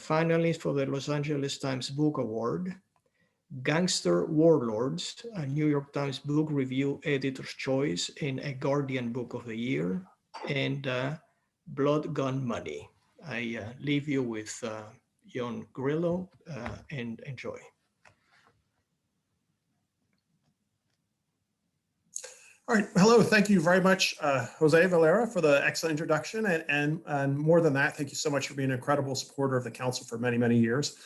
finalist for the Los Angeles Times Book Award, Gangster Warlords, a New York Times Book Review Editor's Choice in a Guardian Book of the Year, and Blood, Gun, Money. I leave you with Ioan Grillo and enjoy. All right, hello, thank you very much, Jose Valera, for the excellent introduction. And more than that, thank you so much for being an incredible supporter of the council for many, many years.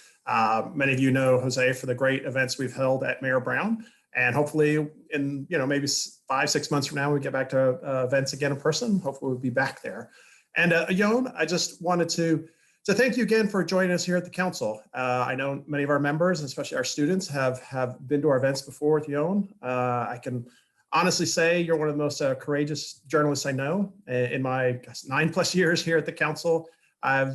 Many of you know Jose for the great events we've held at Mayor Brown. And hopefully in, maybe 5-6 months from now, we get back to events again in person. Hopefully we'll be back there. And Ioan, I just wanted to thank you again for joining us here at the council. I know many of our members, especially our students, have been to our events before with Ioan. I can honestly say you're one of the most courageous journalists I know. In my 9+ years here at the council, I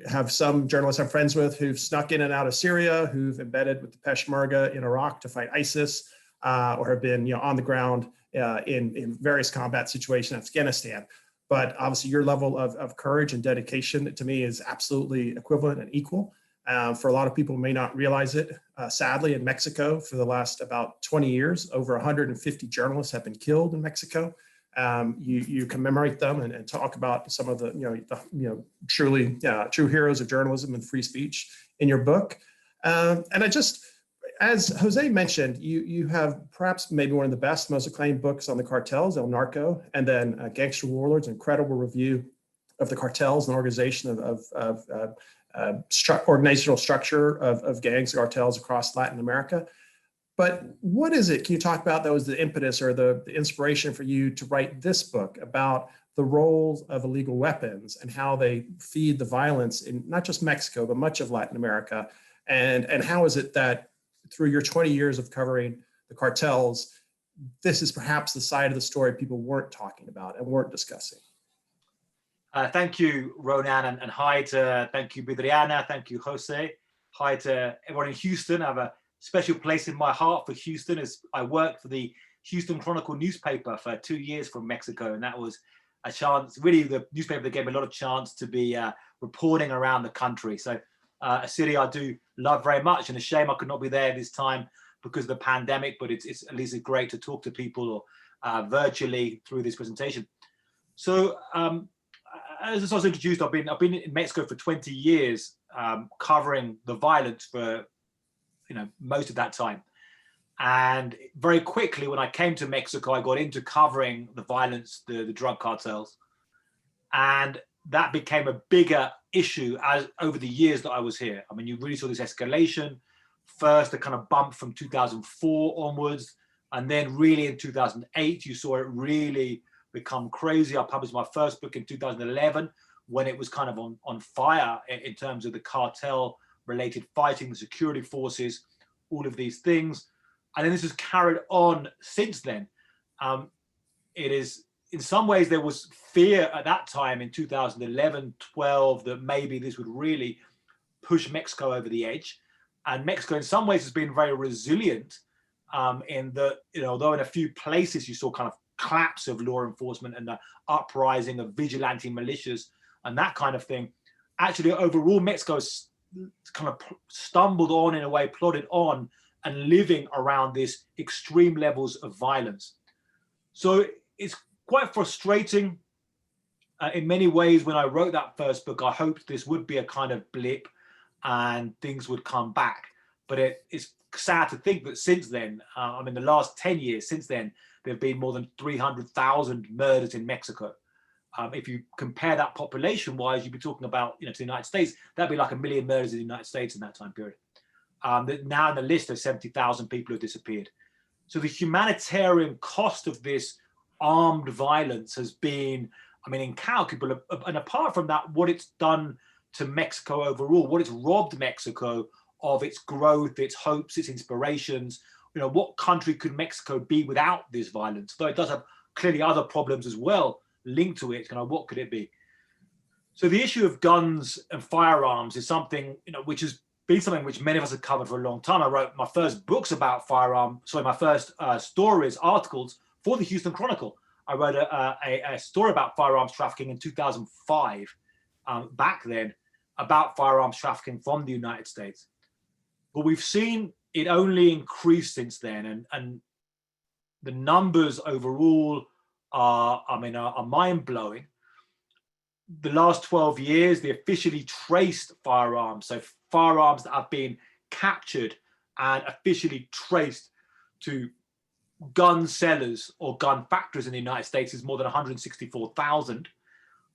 have some journalists I'm friends with who've snuck in and out of Syria, who've embedded with the Peshmerga in Iraq to fight ISIS, or have been on the ground in various combat situations in Afghanistan. But obviously your level of courage and dedication to me is absolutely equivalent and equal. For a lot of people who may not realize it, sadly in Mexico for the last about 20 years, over 150 journalists have been killed in Mexico. You commemorate them and talk about some of the true heroes of journalism and free speech in your book. And as Jose mentioned, you have perhaps maybe one of the best, most acclaimed books on the cartels, El Narco, and then Gangster Warlords, incredible review of the cartels and organization of organizational structure of gangs and cartels across Latin America. But what is it, can you talk about that was the impetus or the inspiration for you to write this book about the roles of illegal weapons and how they feed the violence in not just Mexico, but much of Latin America? And how is it that through your 20 years of covering the cartels, this is perhaps the side of the story people weren't talking about and weren't discussing? Thank you, Ronan, and hi to, thank you, Vidriana, thank you, Jose. Hi to everyone in Houston. I have a special place in my heart for Houston as I worked for the Houston Chronicle newspaper for 2 years from Mexico. And that was a chance, really the newspaper that gave me a lot of chance to be reporting around the country. So a city I do love very much, and a shame I could not be there this time because of the pandemic, but it's at least great to talk to people virtually through this presentation. So as I was introduced, I've been in Mexico for 20 years, covering the violence for most of that time. And very quickly, when I came to Mexico, I got into covering the violence, the drug cartels, and that became a bigger issue over the years that I was here. I mean, you really saw this escalation. First, a kind of bump from 2004 onwards, and then really in 2008, you saw it really become crazy. I published my first book in 2011 when it was kind of on fire in terms of the cartel related fighting, the security forces, all of these things. And then this has carried on since then. It is, in some ways, there was fear at that time in 2011, 12, that maybe this would really push Mexico over the edge. And Mexico in some ways has been very resilient in that, although in a few places you saw kind of collapse of law enforcement and the uprising of vigilante militias and that kind of thing, actually overall Mexico's kind of stumbled on in a way, plodded on and living around this extreme levels of violence. So it's quite frustrating in many ways. When I wrote that first book, I hoped this would be a kind of blip and things would come back. But it's sad to think that since then, I mean, the last 10 years since then, there have been more than 300,000 murders in Mexico. If you compare that population-wise, you'd be talking about, to the United States, that'd be like 1 million murders in the United States in that time period. Now in the list, there's 70,000 people who have disappeared. So the humanitarian cost of this armed violence has been, I mean, incalculable. And apart from that, what it's done to Mexico overall, what it's robbed Mexico of its growth, its hopes, its inspirations. What country could Mexico be without this violence? Though it does have clearly other problems as well linked to it. What could it be? So the issue of guns and firearms is something, which has been something which many of us have covered for a long time. I wrote my first books about my first stories, articles for the Houston Chronicle. I wrote a story about firearms trafficking in 2005, back then, about firearms trafficking from the United States. But we've seen it only increase since then, and the numbers overall are mind-blowing. The last 12 years, the officially traced firearms, so firearms that have been captured and officially traced to gun sellers or gun factories in the United States, is more than 164,000.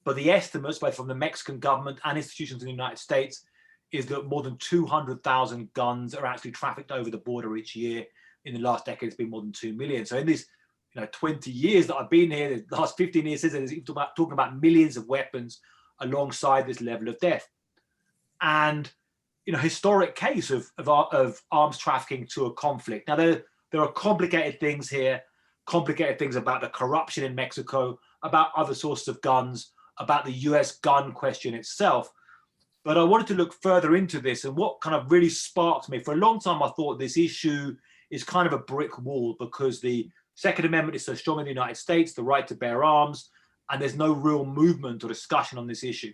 But the estimates, both from the Mexican government and institutions in the United States, is that more than 200,000 guns are actually trafficked over the border each year. In the last decade, it's been more than 2 million. So in these 20 years that I've been here, the last 15 years, talking about millions of weapons alongside this level of death. And historic case of arms trafficking to a conflict. Now, there are complicated things here, complicated things about the corruption in Mexico, about other sources of guns, about the US gun question itself. But I wanted to look further into this, and what kind of really sparked me. For a long time, I thought this issue is kind of a brick wall because the Second Amendment is so strong in the United States, the right to bear arms, and there's no real movement or discussion on this issue.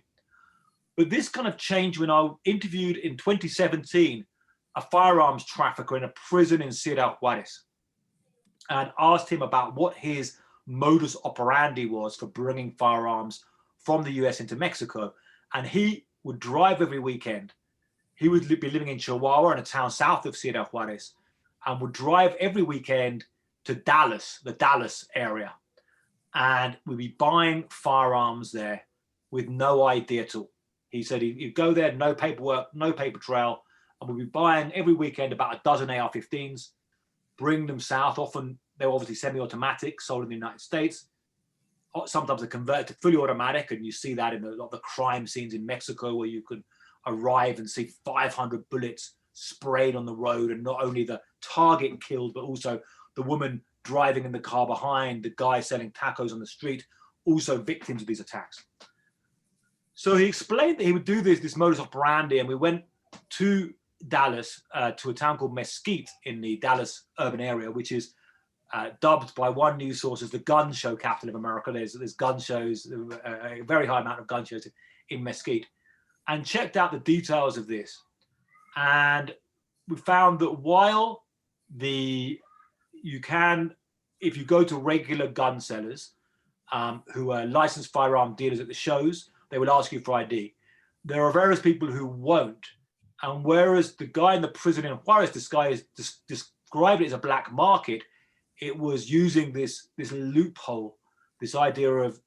But this kind of changed when I interviewed in 2017 a firearms trafficker in a prison in Ciudad Juarez, and asked him about what his modus operandi was for bringing firearms from the US into Mexico. And he would drive every weekend. He would be living in Chihuahua, in a town south of Ciudad Juarez, and would drive every weekend to Dallas, the Dallas area. And we'd be buying firearms there with no ID at all. He said he'd go there, no paperwork, no paper trail, and we'd be buying every weekend about a dozen AR-15s, bring them south. Often they were obviously semi-automatic, sold in the United States. Sometimes they're converted to fully automatic, and you see that in a lot of the crime scenes in Mexico, where you can arrive and see 500 bullets sprayed on the road, and not only the target killed, but also the woman driving in the car behind, the guy selling tacos on the street, also victims of these attacks. So he explained that he would do this modus operandi, and we went to Dallas, to a town called Mesquite in the Dallas urban area, which is dubbed by one news source as the gun show capital of America. There's gun shows, a very high amount of gun shows in Mesquite, and checked out the details of this. And we found that while if you go to regular gun sellers who are licensed firearm dealers at the shows, they will ask you for ID. There are various people who won't. And whereas the guy in the prison in Juarez, this guy described it as a black market, it was using this loophole, this idea of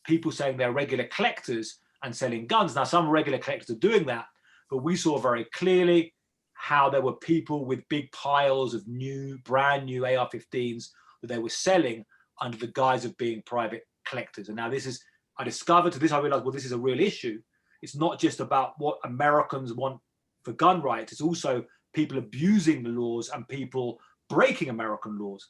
people saying they're regular collectors and selling guns. Now, some regular collectors are doing that, but we saw very clearly how there were people with big piles of brand new AR-15s that they were selling under the guise of being private collectors. And now I realized, well, this is a real issue. It's not just about what Americans want for gun rights. It's also people abusing the laws and people breaking American laws.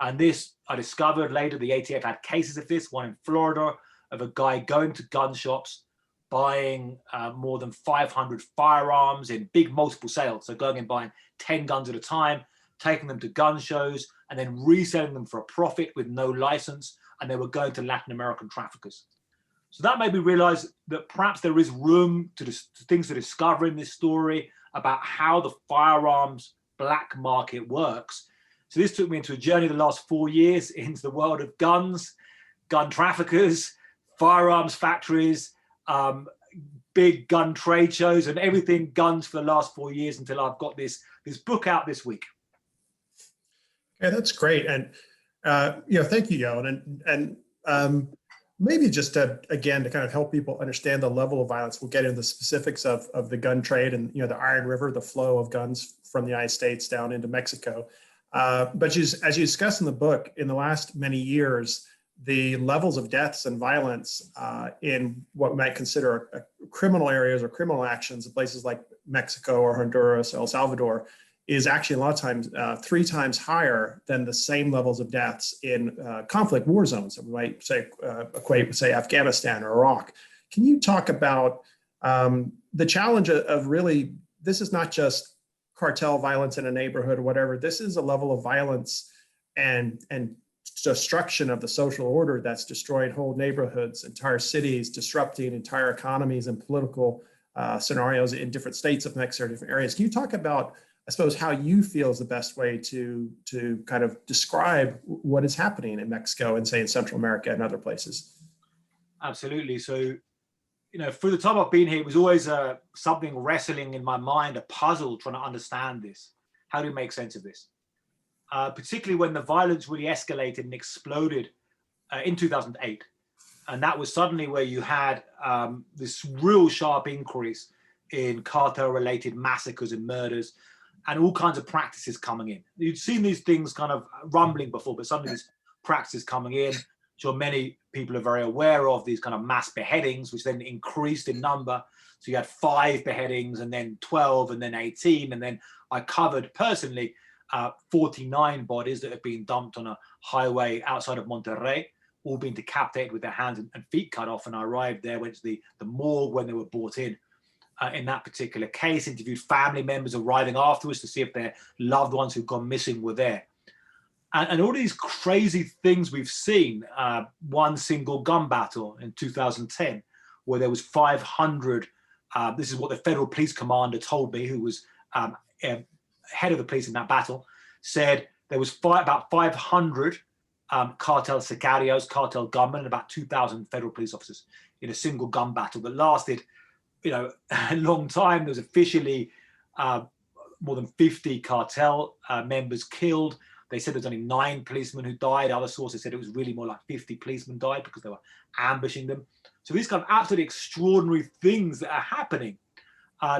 And this, I discovered later, the ATF had cases of this, one in Florida, of a guy going to gun shops, buying more than 500 firearms in big multiple sales. So going and buying 10 guns at a time, taking them to gun shows, and then reselling them for a profit with no license. And they were going to Latin American traffickers. So that made me realize that perhaps there is room to things to discover in this story about how the firearms black market works. So this took me into a journey the last 4 years into the world of guns, gun traffickers, firearms factories, big gun trade shows, and everything guns for the last 4 years until I've got this book out this week. Yeah, that's great. And thank you, Ioan. And maybe just again to kind of help people understand the level of violence. We'll get into the specifics of the gun trade and the Iron River, the flow of guns from the United States down into Mexico. But as you discuss in the book, in the last many years, the levels of deaths and violence in what we might consider criminal areas or criminal actions in places like Mexico or Honduras, El Salvador, is actually a lot of times 3 times higher than the same levels of deaths in conflict war zones that we might say equate with, say, Afghanistan or Iraq. Can you talk about the challenge of really, this is not just cartel violence in a neighborhood or whatever, this is a level of violence and destruction of the social order that's destroyed whole neighborhoods, entire cities, disrupting entire economies and political scenarios in different states of Mexico, different areas. Can you talk about, I suppose, how you feel is the best way to kind of describe what is happening in Mexico and, say, in Central America and other places? Absolutely. So, for the time I've been here, it was always something wrestling in my mind, a puzzle trying to understand this. How do you make sense of this? Particularly when the violence really escalated and exploded in 2008. And that was suddenly where you had this real sharp increase in cartel-related massacres and murders and all kinds of practices coming in. You'd seen these things kind of rumbling before, but suddenly these practices coming in. Sure, many people are very aware of these kind of mass beheadings, which then increased in number. So you had 5 beheadings and then 12 and then 18. And then I covered personally 49 bodies that have been dumped on a highway outside of Monterrey, all being decapitated with their hands and feet cut off. And I arrived there, went to the morgue when they were brought in that particular case, interviewed family members arriving afterwards to see if their loved ones who'd gone missing were there. And all these crazy things we've seen, one single gun battle in 2010, where there was 500, this is what the federal police commander told me, who was head of the police in that battle, said there was about 500 cartel sicarios, cartel gunmen, and about 2,000 federal police officers in a single gun battle that lasted, a long time. There was officially more than 50 cartel members killed. They said there's only 9 policemen who died. Other sources said it was really more like 50 policemen died because they were ambushing them. So these kind of absolutely extraordinary things that are happening.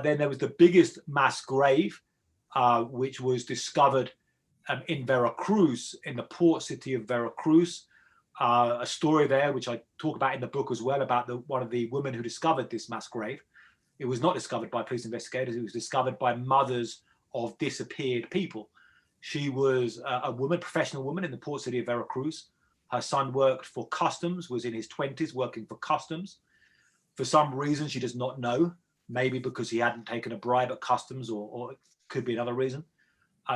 Then there was the biggest mass grave, which was discovered in Veracruz, in the port city of Veracruz. A story there, which I talk about in the book as well, about one of the women who discovered this mass grave. It was not discovered by police investigators. It was discovered by mothers of disappeared people. She was a woman, professional woman in the port city of Veracruz. Her son worked for customs, was in his 20s working for customs. For some reason, she does not know, maybe because he hadn't taken a bribe at customs, or it could be another reason.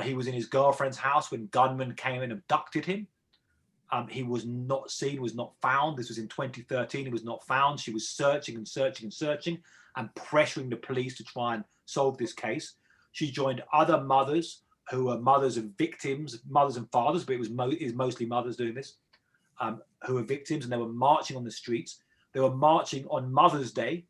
He was in his girlfriend's house when gunmen came and abducted him. He was not seen, was not found. This was in 2013. He was not found. She was searching and searching and searching and pressuring the police to try and solve this case. She joined other mothers who were mothers of victims, mothers and fathers, but it was mostly mothers doing this, who were victims, and they were marching on the streets. They were marching on Mother's Day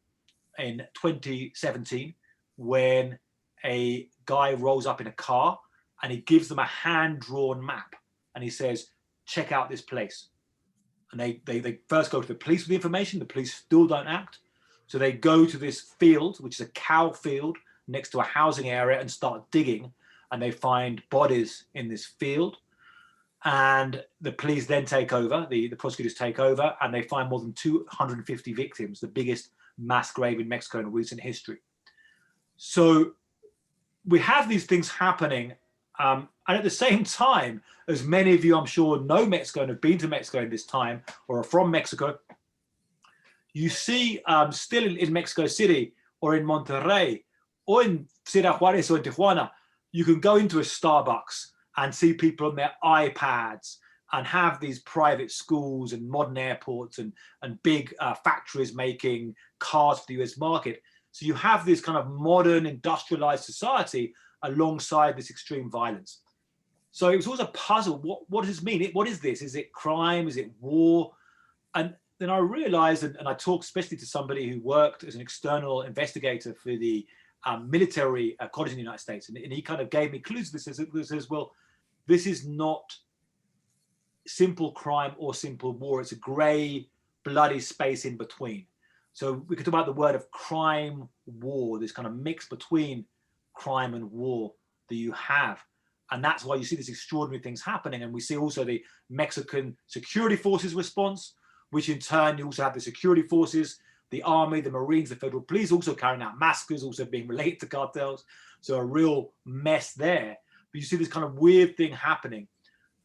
in 2017 when a guy rolls up in a car and he gives them a hand-drawn map and he says, check out this place. And they first go to the police with the information. The police still don't act. So they go to this field, which is a cow field next to a housing area, and start digging. And they find bodies in this field. And the police then take over, the prosecutors take over, and they find more than 250 victims, the biggest mass grave in Mexico in recent history. So we have these things happening. And at the same time, as many of you, I'm sure, know Mexico and have been to Mexico in this time or are from Mexico, you see still in Mexico City or in Monterrey or in Ciudad Juarez or in Tijuana, you can go into a Starbucks and see people on their iPads and have these private schools and modern airports and big factories making cars for the US market. So you have this kind of modern industrialized society alongside this extreme violence. So it was always a puzzle. What does this mean? What is this? Is it crime? Is it war? And then I realized, and I talked especially to somebody who worked as an external investigator for the military college in the United States. And he kind of gave me clues to this. He says, well, this is not simple crime or simple war. It's a gray, bloody space in between. So we could talk about the word of crime, war, this kind of mix between crime and war that you have. And that's why you see these extraordinary things happening. And we see also the Mexican security forces response, which in turn you also have the security forces, the army, the Marines, the federal police also carrying out massacres, also being related to cartels. So a real mess there. But you see this kind of weird thing happening.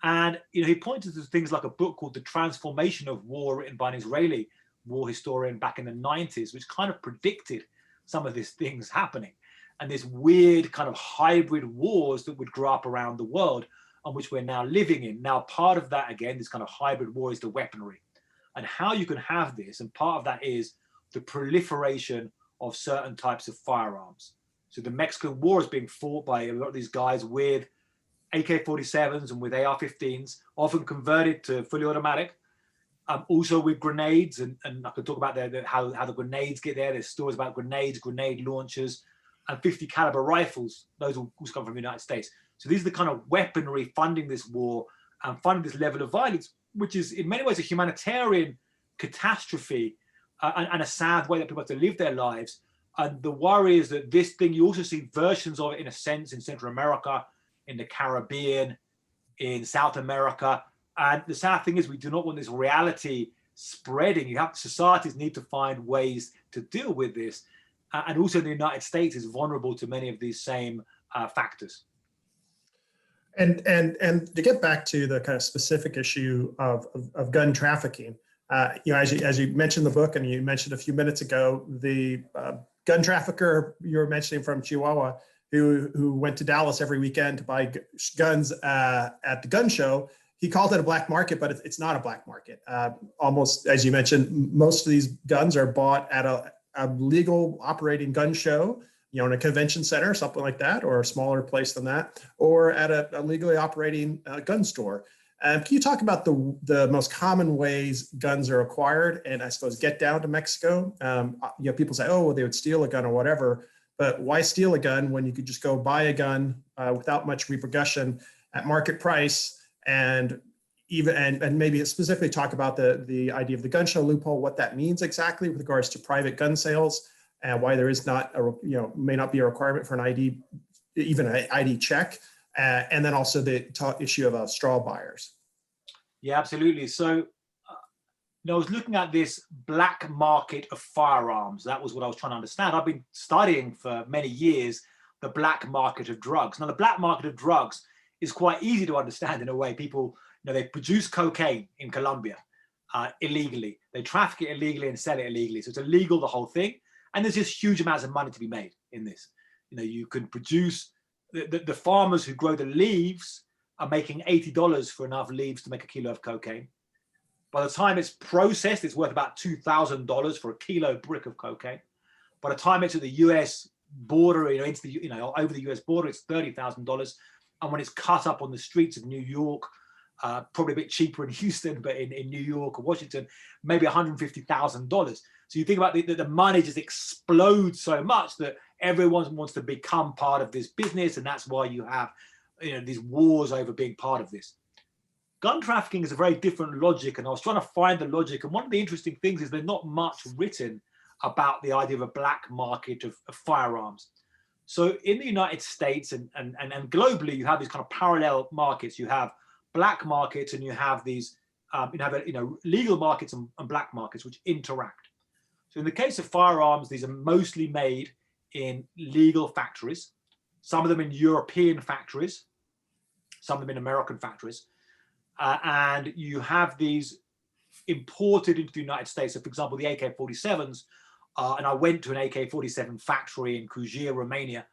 And he pointed to things like a book called The Transformation of War, written by an Israeli war historian back in the 90s, which kind of predicted some of these things happening. And this weird kind of hybrid wars that would grow up around the world, on which we're now living in. Now, part of that, again, this kind of hybrid war is the weaponry and how you can have this. And part of that is the proliferation of certain types of firearms. So the Mexican War is being fought by a lot of these guys with AK-47s and with AR-15s, often converted to fully automatic. Also with grenades, and I could talk about how the grenades get there. There's stories about grenades, grenade launchers, and 50 caliber rifles. Those all come from the United States. So these are the kind of weaponry funding this war and funding this level of violence, which is in many ways a humanitarian catastrophe and a sad way that people have to live their lives. And the worry is that this thing, you also see versions of it in a sense in Central America, in the Caribbean, in South America. And the sad thing is we do not want this reality spreading. Societies need to find ways to deal with this. And also the United States is vulnerable to many of these same factors. And to get back to the kind of specific issue of gun trafficking, as you mentioned in the book, and you mentioned a few minutes ago, the gun trafficker you were mentioning from Chihuahua, who went to Dallas every weekend to buy guns at the gun show, he called it a black market, but it's not a black market. Almost, as you mentioned, most of these guns are bought at a legal operating gun show, in a convention center, something like that, or a smaller place than that, or at a legally operating gun store. Can you talk about the most common ways guns are acquired and I suppose get down to Mexico? People say, oh, well, they would steal a gun or whatever, but why steal a gun when you could just go buy a gun without much repercussion at market price? And maybe specifically talk about the idea of the gun show loophole, what that means exactly with regards to private gun sales, and why there is not may not be a requirement for an ID, even an ID check, and then also the issue of straw buyers. Yeah, absolutely. So I was looking at this black market of firearms. That was what I was trying to understand. I've been studying for many years the black market of drugs. Now, the black market of drugs is quite easy to understand in a way. People, they produce cocaine in Colombia illegally. They traffic it illegally and sell it illegally. So it's illegal, the whole thing. And there's just huge amounts of money to be made in this. You can produce, the farmers who grow the leaves are making $80 for enough leaves to make a kilo of cocaine. By the time it's processed, it's worth about $2,000 for a kilo brick of cocaine. By the time it's at the US border, over the US border, it's $30,000. And when it's cut up on the streets of New York, probably a bit cheaper in Houston, but in New York or Washington, maybe $150,000. So you think about the money just explodes so much that everyone wants to become part of this business. And that's why you have these wars over being part of this. Gun trafficking is a very different logic. And I was trying to find the logic. And one of the interesting things is there's not much written about the idea of a black market of firearms. So in the United States and globally, you have these kind of parallel markets. You have black markets and you have these, legal markets and black markets which interact. So in the case of firearms, these are mostly made in legal factories, some of them in European factories, some of them in American factories. And you have these imported into the United States. So for example, the AK-47s, and I went to an AK-47 factory in Cluj, Romania,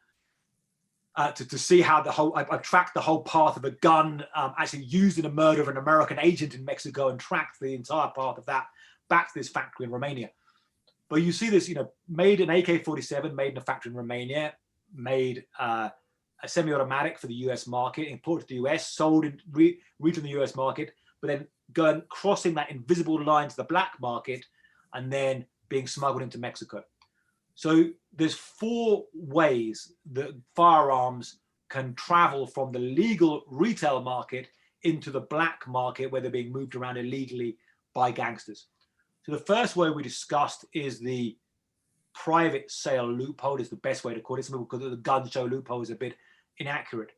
to see how I've tracked the whole path of a gun actually used in a murder of an American agent in Mexico, and tracked the entire path of that back to this factory in Romania. But you see this, made an AK-47, made in a factory in Romania, made a semi-automatic for the US market, imported to the US, sold in retail in the US market, but then crossing that invisible line to the black market and then being smuggled into Mexico. So there's 4 ways that firearms can travel from the legal retail market into the black market where they're being moved around illegally by gangsters. So the first way we discussed is the private sale loophole, is the best way to call it. Some people call it the gun show loophole, is a bit inaccurate.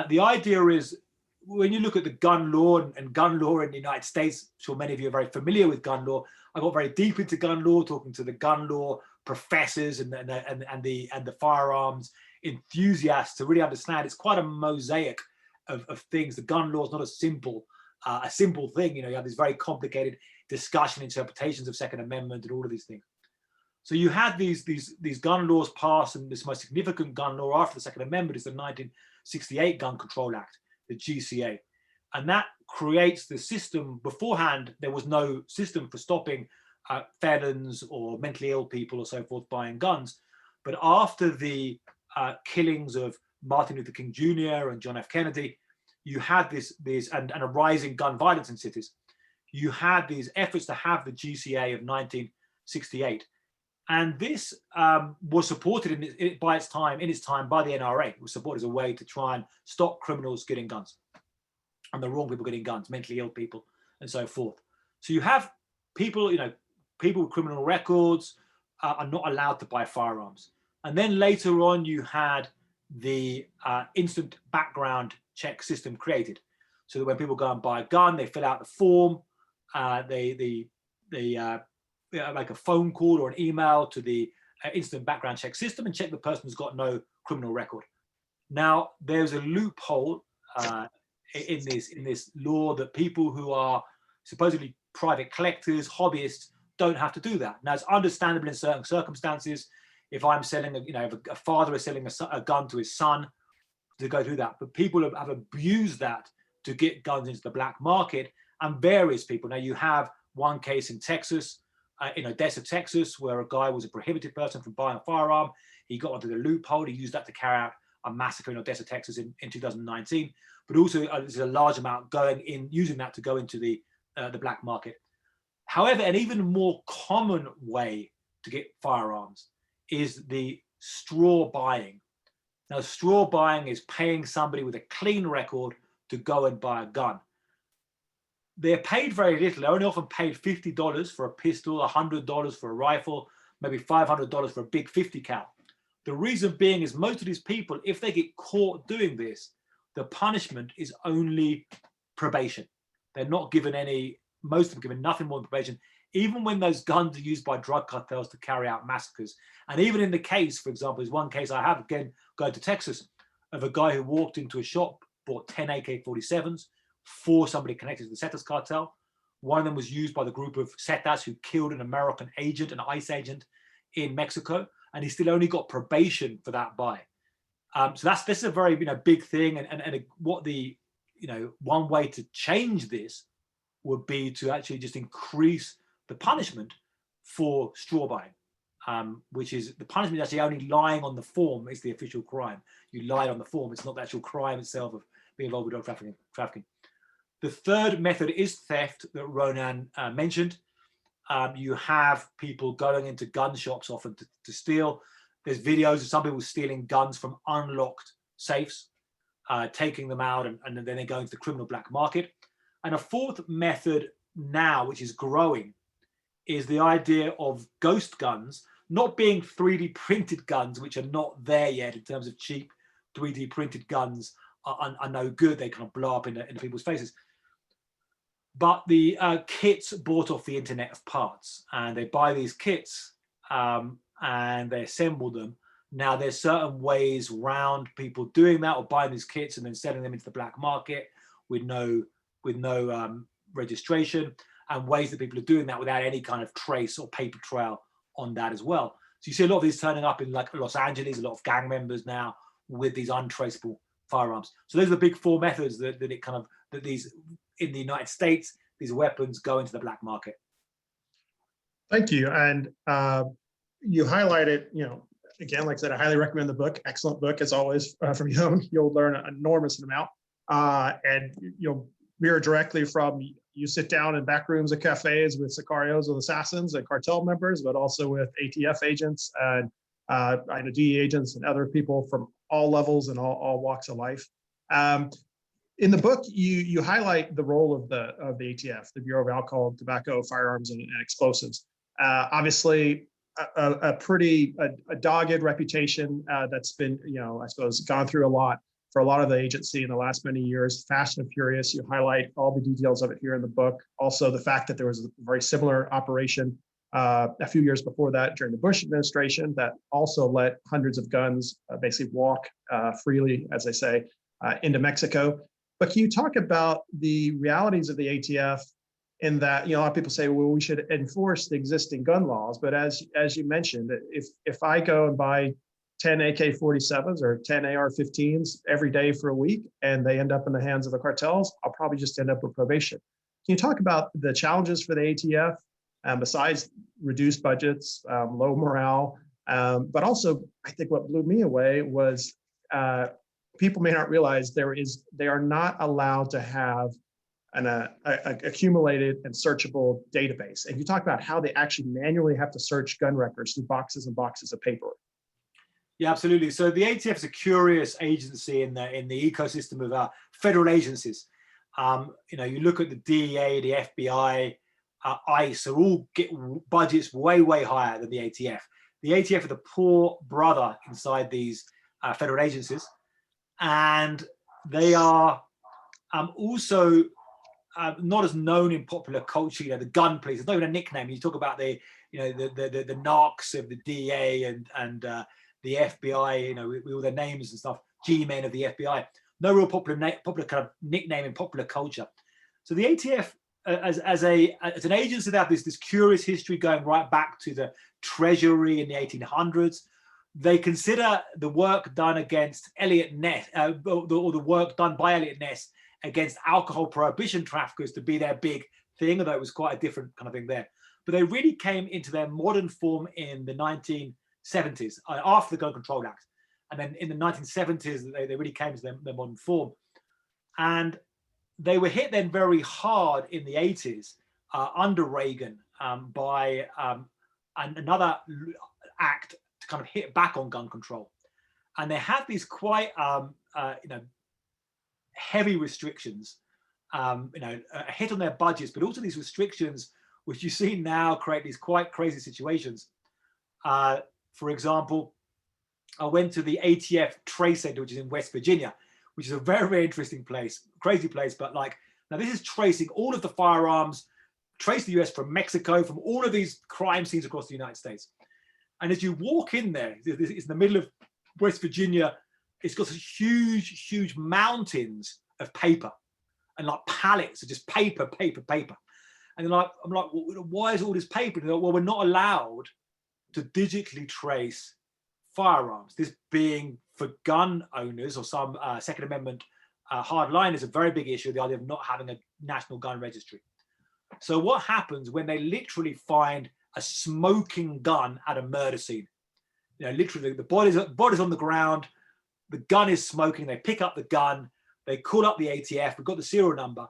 The idea is, when you look at the gun law and gun law in the United States, I'm sure many of you are very familiar with gun law. I got very deep into gun law, talking to the gun law professors and the firearms enthusiasts to really understand it's quite a mosaic of things. The gun law is not a simple thing. You have this very complicated discussion, interpretations of Second Amendment and all of these things. So you had these gun laws passed, and this most significant gun law after the Second Amendment is the 1968 Gun Control Act, the GCA. And that creates the system. Beforehand, there was no system for stopping felons or mentally ill people or so forth buying guns. But after the killings of Martin Luther King Jr. and John F. Kennedy, you had this and a rising gun violence in cities. You had these efforts to have the GCA of 1968. And this was supported in its time by the NRA. It was supported as a way to try and stop criminals getting guns and the wrong people getting guns, mentally ill people, and so forth. So you have people, people with criminal records are not allowed to buy firearms. And then later on, you had the instant background check system created, so that when people go and buy a gun, they fill out the form, they make a phone call or an email to the instant background check system and check the person who's got no criminal record. Now, there's a loophole in this law that people who are supposedly private collectors, hobbyists, don't have to do that. Now, it's understandable in certain circumstances. If I'm selling, if a father is selling a gun to his son, to go through that. But people have abused that to get guns into the black market, and various people. Now, you have one case in Texas, in Odessa, Texas, where a guy was a prohibited person from buying a firearm. He got onto the loophole. He used that to carry out a massacre in Odessa, Texas in 2019. But also there's a large amount using that to go into the black market. However, an even more common way to get firearms is the straw buying. Now, straw buying is paying somebody with a clean record to go and buy a gun. They're paid very little. They're only often paid $50 for a pistol, $100 for a rifle, maybe $500 for a big 50 cal. The reason being is most of these people, if they get caught doing this, the punishment is only probation. They're not given most of them given nothing more than probation, even when those guns are used by drug cartels to carry out massacres. And even in the case, for example, there's one case I have, again, going to Texas, of a guy who walked into a shop, bought 10 AK-47s for somebody connected to the Zetas cartel. One of them was used by the group of Zetas who killed an American agent, an ICE agent in Mexico, and he still only got probation for that buy. So this is a very big thing, and what the one way to change this would be to actually just increase the punishment for straw buying, which is the punishment is actually only lying on the form is the official crime. You lied on the form. It's not the actual crime itself of being involved with drug trafficking. The third method is theft that Ronan mentioned. You have people going into gun shops often to steal. There's videos of some people stealing guns from unlocked safes, taking them out, and then they go into the criminal black market. And a fourth method now, which is growing, is the idea of ghost guns, not being 3D printed guns, which are not there yet in terms of cheap 3D printed guns are no good. They kind of blow up into people's faces. But the kits bought off the Internet of Parts, and they buy these kits and they assemble them. Now, there's certain ways around people doing that or buying these kits and then selling them into the black market with no registration, and ways that people are doing that without any kind of trace or paper trail on that as well. So you see a lot of these turning up in like Los Angeles, a lot of gang members now with these untraceable firearms. So those are the big four methods that these in the United States, these weapons go into the black market. Thank you. And you highlighted, again, like I said, I highly recommend the book. Excellent book, as always, from you. You'll learn an enormous amount. And you'll mirror directly from, you sit down in back rooms of cafes with sicarios and assassins and cartel members, but also with ATF agents and DEA agents and other people from all levels and all walks of life. In the book, you highlight the role of the ATF, the Bureau of Alcohol, Tobacco, Firearms, and Explosives. Obviously, a dogged reputation that's been, I suppose, gone through a lot for a lot of the agency in the last many years. Fast and Furious, you highlight all the details of it here in the book. Also, the fact that there was a very similar operation a few years before that during the Bush administration that also let hundreds of guns basically walk freely, as they say, into Mexico. But can you talk about the realities of the ATF in that, a lot of people say, well, we should enforce the existing gun laws. But as you mentioned, if I go and buy 10 AK-47s or 10 AR-15s every day for a week and they end up in the hands of the cartels, I'll probably just end up with probation. Can you talk about the challenges for the ATF besides reduced budgets, low morale, but also I think what blew me away was people may not realize they are not allowed to have an accumulated and searchable database. And you talk about how they actually manually have to search gun records through boxes and boxes of paper. Yeah, absolutely. So the ATF is a curious agency in the ecosystem of federal agencies. You look at the DEA, the FBI, ICE are all get budgets way higher than the ATF. The ATF are the poor brother inside these federal agencies, and they are also not as known in popular culture. The gun police. It's not even a nickname. You talk about the narcs of the DEA and the FBI. With all their names and stuff. G-men of the FBI. No real popular kind of nickname in popular culture. So the ATF, as an agency that has this curious history going right back to the Treasury in the 1800s. They consider the work done against Elliot Ness, or the work done by Elliot Ness against alcohol prohibition traffickers to be their big thing, although it was quite a different kind of thing there. But they really came into their modern form in the 1970s, after the Gun Control Act. And then in the 1970s, they really came to their modern form. And they were hit then very hard in the 80s under Reagan by another act to kind of hit back on gun control. And they had these quite heavy restrictions, a hit on their budgets, but also these restrictions, which you see now create these quite crazy situations. For example, I went to the ATF Trace Center, which is in West Virginia, which is a very interesting place, crazy place. But now this is tracing all of the firearms, trace the US from Mexico, from all of these crime scenes across the United States. And as you walk in there, it's in the middle of West Virginia. It's got huge mountains of paper and pallets of just paper. And I'm like, well, why is all this paper? And they're like, well, we're not allowed to digitally trace firearms. This being for gun owners or some Second Amendment hardliners a very big issue, the idea of not having a national gun registry. So what happens when they literally find a smoking gun at a murder scene? Literally the body's on the ground, the gun is smoking, they pick up the gun, they call up the ATF, we've got the serial number.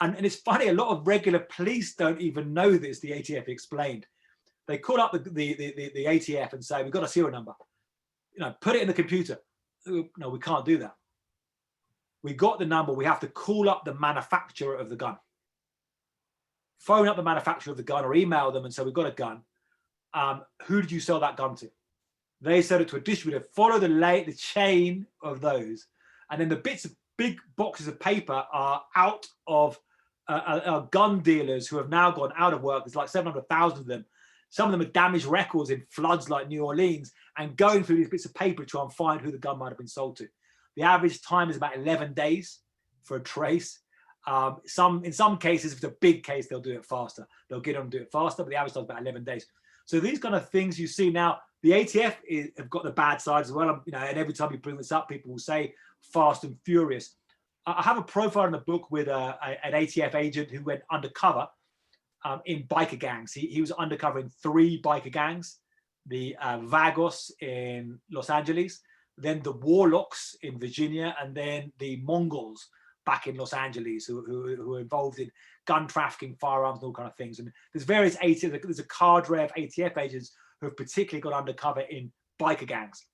And it's funny, a lot of regular police don't even know this, the ATF explained. They call up the ATF and say, we've got a serial number. Put it in the computer. No, we can't do that. We got the number, we have to call up the manufacturer of the gun. Phone up the manufacturer of the gun or email them and say, we've got a gun. Who did you sell that gun to? They sell it to a distributor. Follow the chain of those. And then the big boxes of paper are out of gun dealers who have now gone out of work. There's like 700,000 of them. Some of them are damaged records in floods like New Orleans, and going through these bits of paper to try and find who the gun might have been sold to. The average time is about 11 days for a trace. In some cases, if it's a big case, they'll do it faster. They'll get on and do it faster, but the average time is about 11 days. So these kind of things you see now, the ATF have got the bad sides as well. And every time you bring this up, people will say fast and furious. I have a profile in the book with an ATF agent who went undercover in biker gangs. He was undercover in 3 biker gangs, the Vagos in Los Angeles, then the Warlocks in Virginia, and then the Mongols back in Los Angeles who are involved in gun trafficking, firearms, and all kind of things. And there's various ATF, there's a cadre of ATF agents who have particularly got undercover in biker gangs.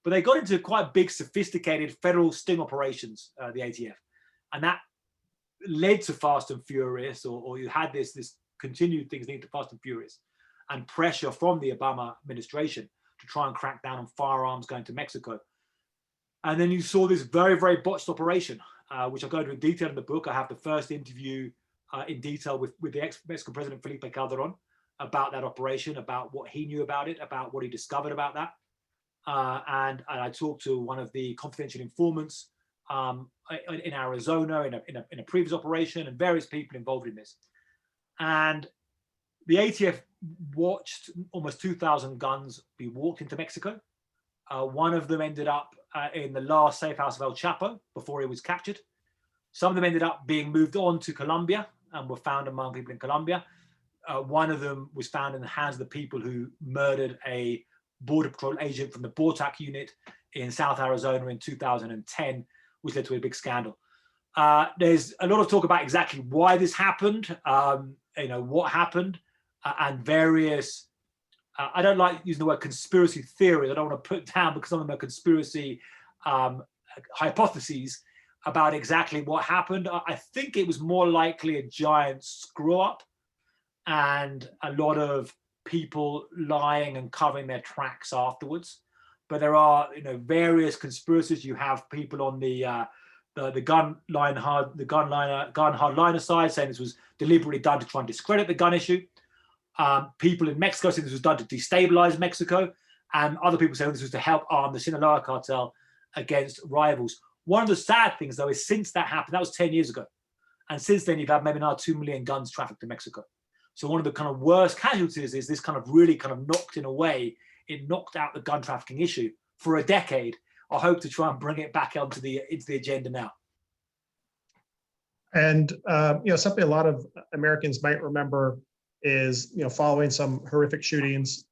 But they got into quite big, sophisticated federal sting operations, the ATF. And that led to Fast and Furious, or you had this continued things leading to Fast and Furious, and pressure from the Obama administration to try and crack down on firearms going to Mexico. And then you saw this very botched operation, which I'll go into in detail in the book. I have the first interview in detail with the ex-Mexican president, Felipe Calderon, about that operation, about what he knew about it, about what he discovered about that. And I talked to one of the confidential informants in Arizona in a previous operation, and various people involved in this. And the ATF watched almost 2,000 guns be walked into Mexico. One of them ended up in the last safe house of El Chapo before he was captured. Some of them ended up being moved on to Colombia and were found among people in Colombia. One of them was found in the hands of the people who murdered a Border Patrol agent from the BORTAC unit in South Arizona in 2010, which led to a big scandal. There's a lot of talk about exactly why this happened, what happened, and various, I don't like using the word conspiracy theories. I don't want to put down because some of them are conspiracy hypotheses about exactly what happened. I think it was more likely a giant screw up and a lot of people lying and covering their tracks afterwards. But there are, various conspiracies. You have people on the gun hardliner side saying this was deliberately done to try and discredit the gun issue. People in Mexico saying this was done to destabilize Mexico, and other people saying this was to help arm the Sinaloa cartel against rivals. One of the sad things, though, is since that happened, that was 10 years ago, and since then you've had maybe now 2 million guns trafficked to Mexico. So one of the kind of worst casualties is this kind of really kind of knocked in a way. It knocked out the gun trafficking issue for a decade. I hope to try and bring it back into the agenda now. And something a lot of Americans might remember is following some horrific shootings.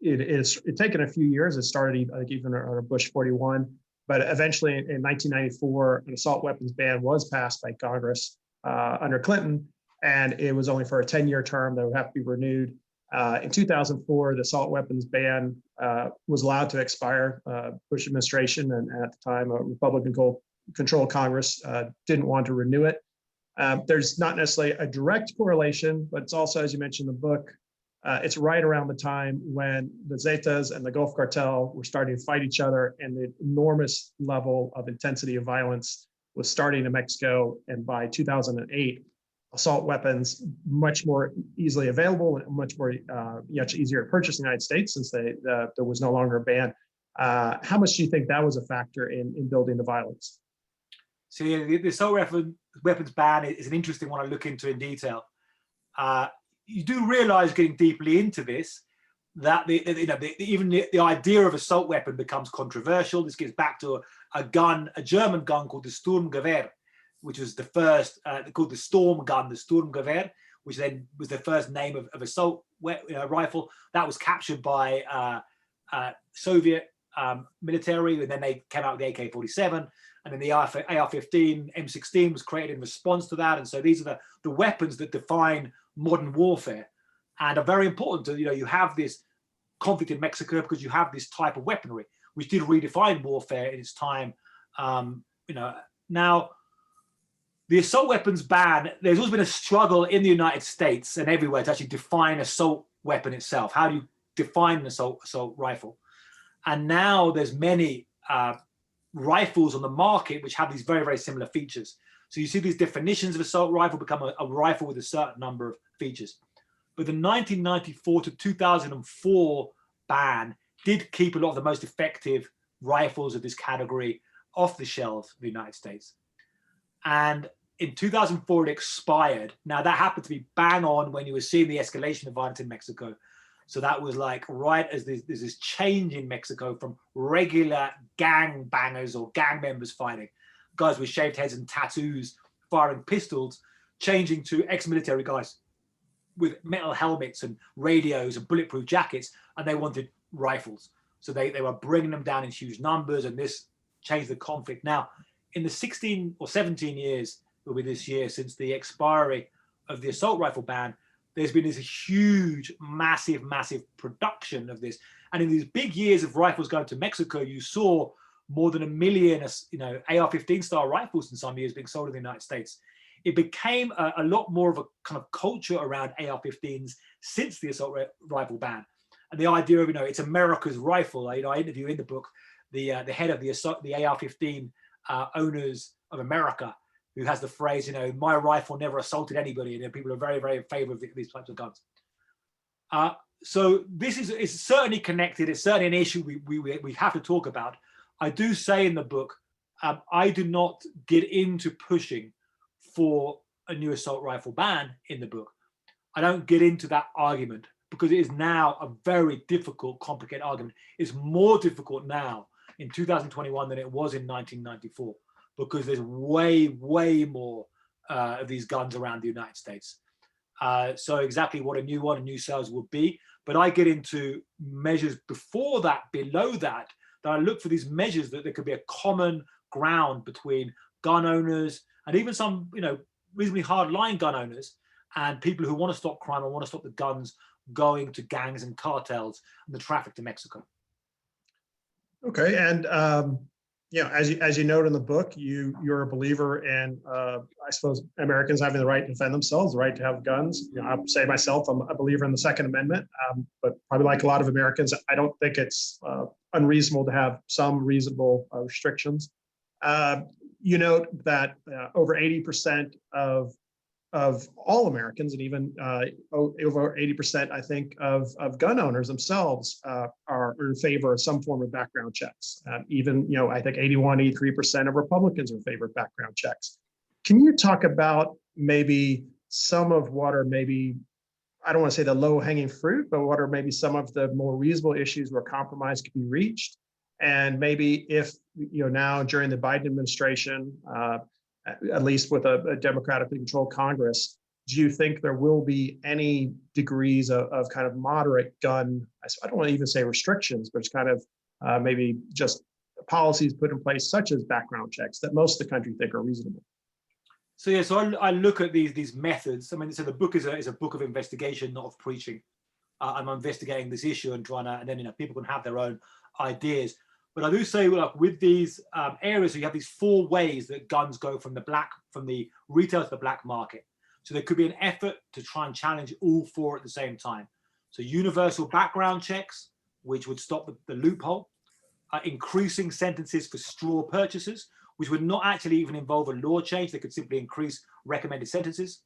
It's taken a few years. It started, I think, even under Bush 41, but eventually in 1994, an assault weapons ban was passed by Congress under Clinton, and it was only for a 10-year term that would have to be renewed. In 2004, the assault weapons ban was allowed to expire. Bush administration, and at the time, a Republican-controlled Congress didn't want to renew it. There's not necessarily a direct correlation, but it's also, as you mentioned in the book, it's right around the time when the Zetas and the Gulf Cartel were starting to fight each other, and the enormous level of intensity of violence was starting in Mexico. And by 2008, assault weapons much more easily available and much easier to purchase in the United States, since there was no longer a ban. How much do you think that was a factor in building the violence? So yeah, the assault weapons ban is an interesting one to look into in detail. You do realize, getting deeply into this, that even the idea of assault weapon becomes controversial. This gets back to a German gun called the Sturmgewehr, which was the first, called the Storm gun, the Sturmgewehr, which then was the first name of assault rifle. That was captured by Soviet military, and then they came out with the AK-47, and then the AR-15, M16 was created in response to that. And so these are the weapons that define modern warfare, and are very important to, you have this conflict in Mexico because you have this type of weaponry, which did redefine warfare in its time. Now, the assault weapons ban, there's always been a struggle in the United States and everywhere to actually define assault weapon itself. How do you define an assault rifle? And now there's many rifles on the market which have these very, very similar features. So you see these definitions of assault rifle become a rifle with a certain number of features. But the 1994 to 2004 ban did keep a lot of the most effective rifles of this category off the shelves of the United States. And in 2004, it expired. Now, that happened to be bang on when you were seeing the escalation of violence in Mexico. So that was like right as there's this change in Mexico from regular gang bangers or gang members fighting, guys with shaved heads and tattoos firing pistols, changing to ex-military guys with metal helmets and radios and bulletproof jackets, and they wanted rifles. So they were bringing them down in huge numbers, and this changed the conflict. Now, in the 16 or 17 years, will be this year, since the expiry of the assault rifle ban, there's been this huge, massive production of this. And in these big years of rifles going to Mexico, you saw more than 1 million, AR-15 style rifles in some years being sold in the United States. It became a lot more of a kind of culture around AR-15s since the assault rifle ban. And the idea of, it's America's rifle. I interview in the book the head of the AR-15 owners of America, who has the phrase, my rifle never assaulted anybody. And people are very, very in favor of these types of guns. So this is certainly connected. It's certainly an issue we have to talk about. I do say in the book, I do not get into pushing for a new assault rifle ban in the book. I don't get into that argument because it is now a very difficult, complicated argument. It's more difficult now in 2021 than it was in 1994 because there's way more of these guns around the United States. So exactly what a new one and new sales would be. But I get into measures before that, below that, that I look for these measures that there could be a common ground between gun owners and even some, reasonably hard-line gun owners and people who want to stop crime and want to stop the guns going to gangs and cartels and the traffic to Mexico. Okay, and as you note in the book, you're a believer in, I suppose, Americans having the right to defend themselves, the right to have guns. I say myself, I'm a believer in the Second Amendment, but probably like a lot of Americans, I don't think it's unreasonable to have some reasonable restrictions. You note that over 80% of all Americans, and even over 80%, I think, of gun owners themselves are in favor of some form of background checks. Even, I think 81, 83% of Republicans are in favor of background checks. Can you talk about maybe some of what are maybe, I don't want to say the low-hanging fruit, but what are maybe some of the more reasonable issues where compromise could be reached? And maybe if, now during the Biden administration, at least with a democratically controlled Congress, do you think there will be any degrees of kind of moderate gun, I don't want to even say restrictions, but it's kind of maybe just policies put in place such as background checks that most of the country think are reasonable? So yeah, so I look at these methods. I mean, so the book is a book of investigation, not of preaching. I'm investigating this issue and trying to, and then people can have their own ideas. But I do say, like, with these areas, so you have these 4 ways that guns go from the retail to the black market. So there could be an effort to try and challenge all 4 at the same time. So universal background checks, which would stop the loophole, increasing sentences for straw purchasers, which would not actually even involve a law change. They could simply increase recommended sentences.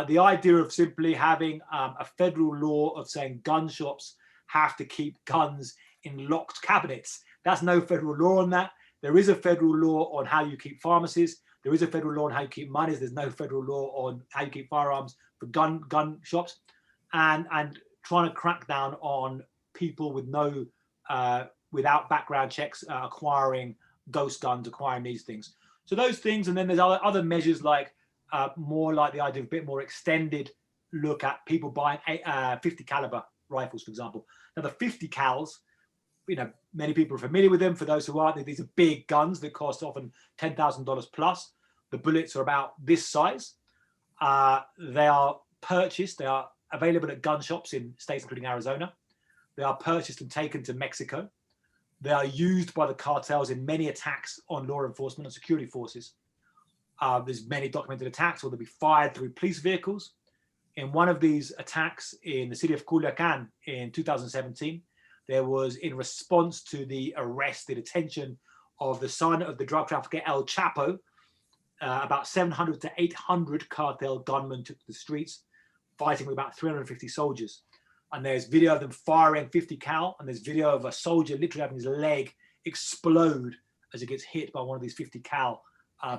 The idea of simply having a federal law of saying gun shops have to keep guns in locked cabinets. That's no federal law on that. There is a federal law on how you keep pharmacies. There is a federal law on how you keep monies. There's no federal law on how you keep firearms for gun shops, and trying to crack down on people with without background checks acquiring ghost guns, acquiring these things. So those things, and then there's other measures like more like the idea of a bit more extended look at people buying 50 caliber rifles, for example. Now the 50 cals, many people are familiar with them. For those who aren't, these are big guns that cost often $10,000 plus. The bullets are about this size. They are purchased. They are available at gun shops in states including Arizona. They are purchased and taken to Mexico. They are used by the cartels in many attacks on law enforcement and security forces. There's many documented attacks where they'll be fired through police vehicles. In one of these attacks in the city of Culiacan in 2017, there was, in response to the arrest, the detention of the son of the drug trafficker El Chapo, about 700 to 800 cartel gunmen took to the streets, fighting with about 350 soldiers. And there's video of them firing 50 cal, and there's video of a soldier literally having his leg explode as he gets hit by one of these 50 cal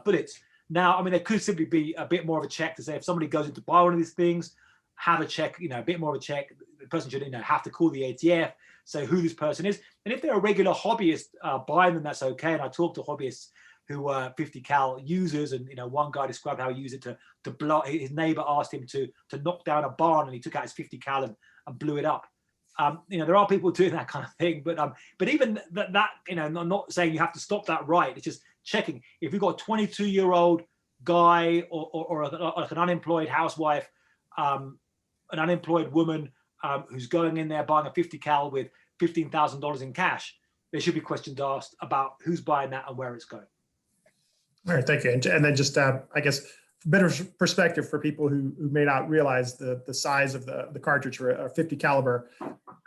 bullets. Now, I mean, there could simply be a bit more of a check to say if somebody goes in to buy one of these things, have a check, a bit more of a check. The person should, have to call the ATF, say who this person is. And if they're a regular hobbyist buying them, that's okay. And I talked to hobbyists who were 50 cal users, and one guy described how he used it to blow. His neighbor asked him to knock down a barn, and he took out his 50 cal and blew it up. There are people doing that kind of thing, but even that, I'm not saying you have to stop that right. It's just checking. If you've got a 22-year-old guy or like an unemployed housewife, an unemployed woman who's going in there buying a 50 cal with $15,000 in cash, there should be questions asked about who's buying that and where it's going. All right, thank you. And then just, I guess, better perspective for people who may not realize the size of the cartridge for a 50 caliber.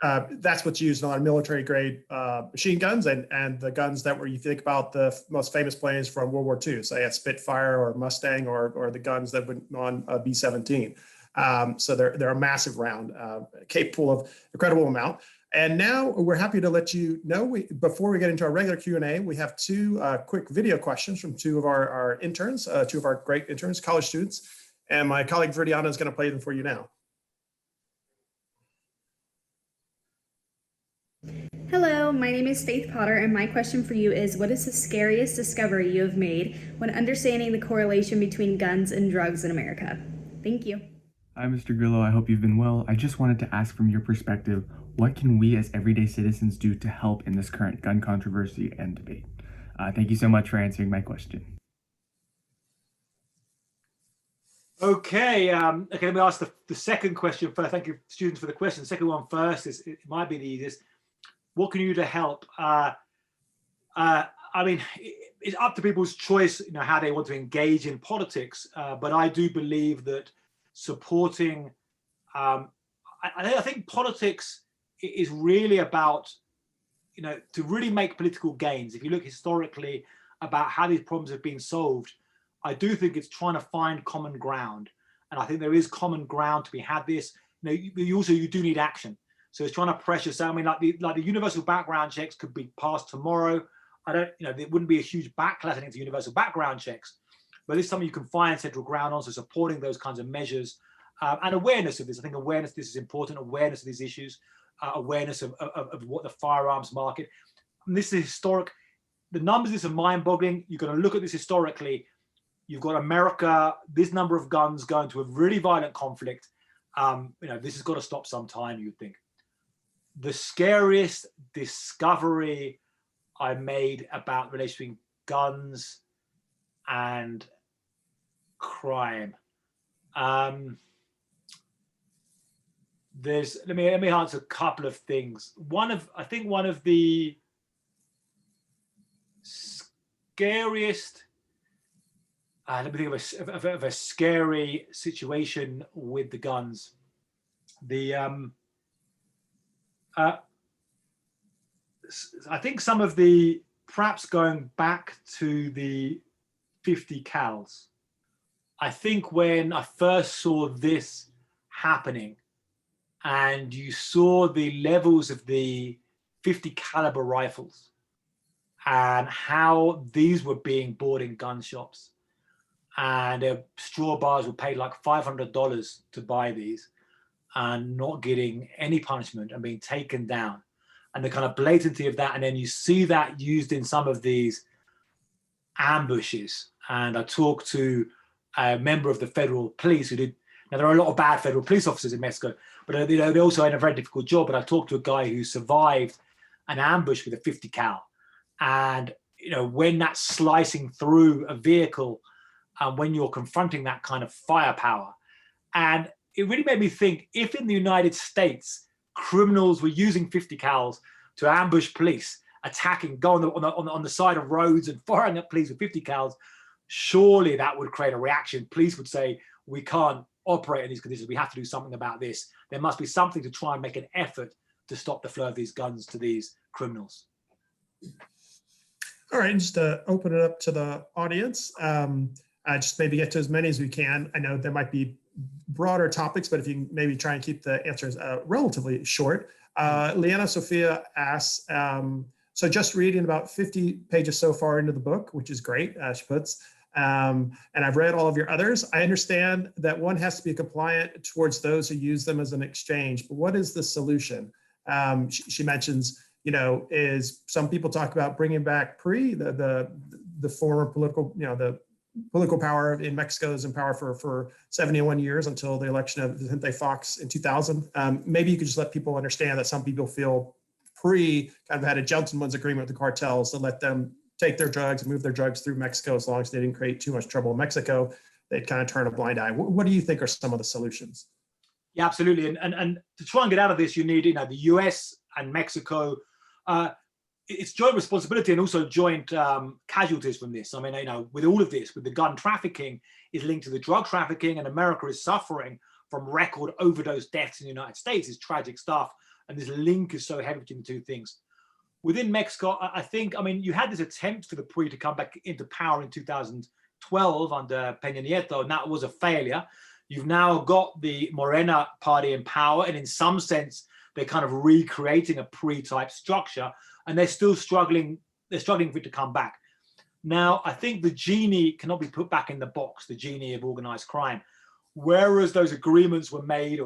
That's what's used on military grade machine guns and the guns that where you think about the most famous planes from World War II, say a Spitfire or Mustang or the guns that went on B-17. So they're a massive round, capable of incredible amount. And now we're happy to let you know, before we get into our regular Q&A, we have 2 quick video questions from 2 of our interns, 2 of our great interns, college students. And my colleague Viridiana is going to play them for you now. Hello, my name is Faith Potter, and my question for you is, what is the scariest discovery you have made when understanding the correlation between guns and drugs in America? Thank you. Hi, Mr. Grillo. I hope you've been well. I just wanted to ask from your perspective, what can we as everyday citizens do to help in this current gun controversy and debate? Thank you so much for answering my question. Okay, okay. Let me ask the second question first. Thank you, students, for the question. The second one first it might be the easiest. What can you do to help? I mean, it's up to people's choice, how they want to engage in politics. But I do believe that supporting, I think politics is really about, to really make political gains. If you look historically about how these problems have been solved, I do think it's trying to find common ground. And I think there is common ground to be had this. You do need action. So it's trying to pressure. So I mean, like the universal background checks could be passed tomorrow. There wouldn't be a huge backlash against universal background checks, but it's something you can find central ground on. So supporting those kinds of measures and awareness of this. I think awareness of this is important. Awareness of these issues, awareness of what the firearms market. And this is historic. The numbers of this are mind-boggling. You're going to look at this historically. You've got America, this number of guns going to a really violent conflict. This has got to stop sometime, you'd think. The scariest discovery I made about the relation between guns and crime. Let me answer a couple of things. I think one of the scariest. Let me think of a scary situation with the guns. I think some of perhaps going back to the 50 cals. I think when I first saw this happening and you saw the levels of the 50 caliber rifles and how these were being bought in gun shops, and straw bars were paid like $500 to buy these and not getting any punishment and being taken down, and the kind of blatantly of that. And then you see that used in some of these ambushes. And I talked to a member of the federal police who did, now there are a lot of bad federal police officers in Mexico, but they also had a very difficult job. But I talked to a guy who survived an ambush with a 50 cal. And when that's slicing through a vehicle, when you're confronting that kind of firepower. And it really made me think, if in the United States, criminals were using 50 cals to ambush police, attacking, going on the side of roads and firing at police with 50 cals, surely that would create a reaction. Police would say, we can't operate in these conditions. We have to do something about this. There must be something to try and make an effort to stop the flow of these guns to these criminals. All right, just to open it up to the audience. Just maybe get to as many as we can. I know there might be broader topics, but if you can maybe try and keep the answers relatively short. Liana Sophia asks, so just reading about 50 pages so far into the book, which is great, she puts, and I've read all of your others. I understand that one has to be compliant towards those who use them as an exchange, but what is the solution? She mentions, is some people talk about bringing back the former political, the political power in Mexico is in power for 71 years until the election of Vicente Fox in 2000. Maybe you could just let people understand that some people feel kind of had a gentleman's agreement with the cartels to let them take their drugs and move their drugs through Mexico as long as they didn't create too much trouble in Mexico. They'd kind of turn a blind eye. What do you think are some of the solutions? Yeah, absolutely. And to try and get out of this, you need, the US and Mexico, it's joint responsibility and also joint casualties from this. I mean, with all of this, with the gun trafficking is linked to the drug trafficking, and America is suffering from record overdose deaths in the United States. It's tragic stuff. And this link is so heavy between the two things. Within Mexico, I think, you had this attempt for the PRI to come back into power in 2012 under Peña Nieto, and that was a failure. You've now got the Morena party in power, and in some sense, they're kind of recreating a PRI-type structure, and they're still struggling. They're struggling for it to come back. Now, I think the genie cannot be put back in the box, the genie of organized crime. Whereas those agreements were made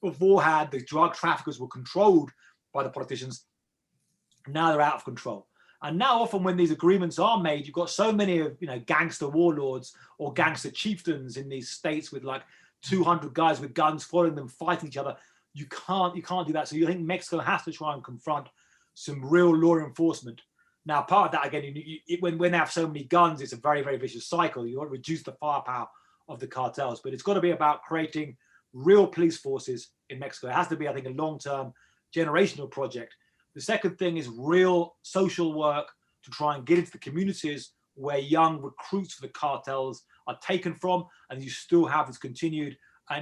beforehand, the drug traffickers were controlled by the politicians. Now they're out of control. And now often when these agreements are made, you've got so many of, gangster warlords or gangster chieftains in these states with like 200 guys with guns following them, fighting each other. You can't do that. So you think Mexico has to try and confront some real law enforcement. Now, part of that, again, when they have so many guns, it's a very, very vicious cycle. You want to reduce the firepower of the cartels, but it's got to be about creating real police forces in Mexico. It has to be, I think, a long-term generational project. The second thing is real social work to try and get into the communities where young recruits for the cartels are taken from, and you still have this continued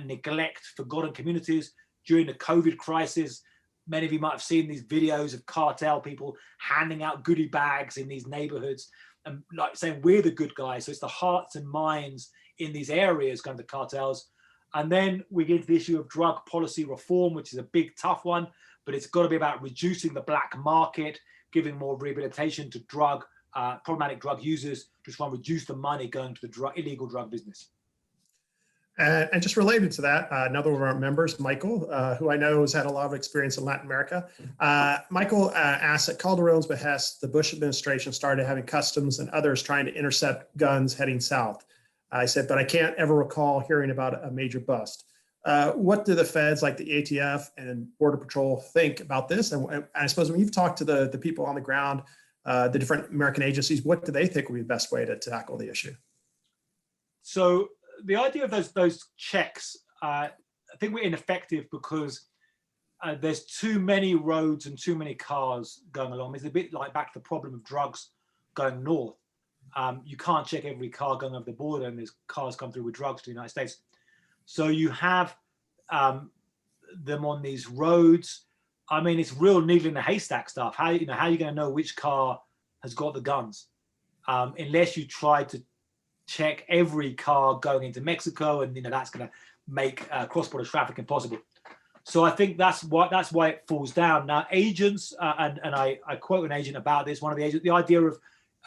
neglect, forgotten communities. During the COVID crisis, many of you might have seen these videos of cartel people handing out goodie bags in these neighborhoods and like saying, we're the good guys. So it's the hearts and minds in these areas going to the cartels. And then we get into the issue of drug policy reform, which is a big, tough one, but it's got to be about reducing the black market, giving more rehabilitation to problematic drug users to try and reduce the money going to the illegal drug business. And just related to that, another one of our members, Michael, who I know has had a lot of experience in Latin America. Michael asked, at Calderon's behest, the Bush administration started having customs and others trying to intercept guns heading south. I said, but I can't ever recall hearing about a major bust. What do the feds like the ATF and Border Patrol think about this? And I suppose when you've talked to the people on the ground, the different American agencies, what do they think would be the best way to tackle the issue? So the idea of those checks, I think we're ineffective because there's too many roads and too many cars going along. It's a bit like back to the problem of drugs going north. You can't check every car going over the border, and there's cars come through with drugs to the United States. So you have them on these roads. I mean, it's real needle in the haystack stuff. How are you going to know which car has got the guns? Unless you try to check every car going into Mexico, and that's going to make cross-border traffic impossible. So I think that's why it falls down. Now, agents, and I quote an agent about this, one of the agents, the idea of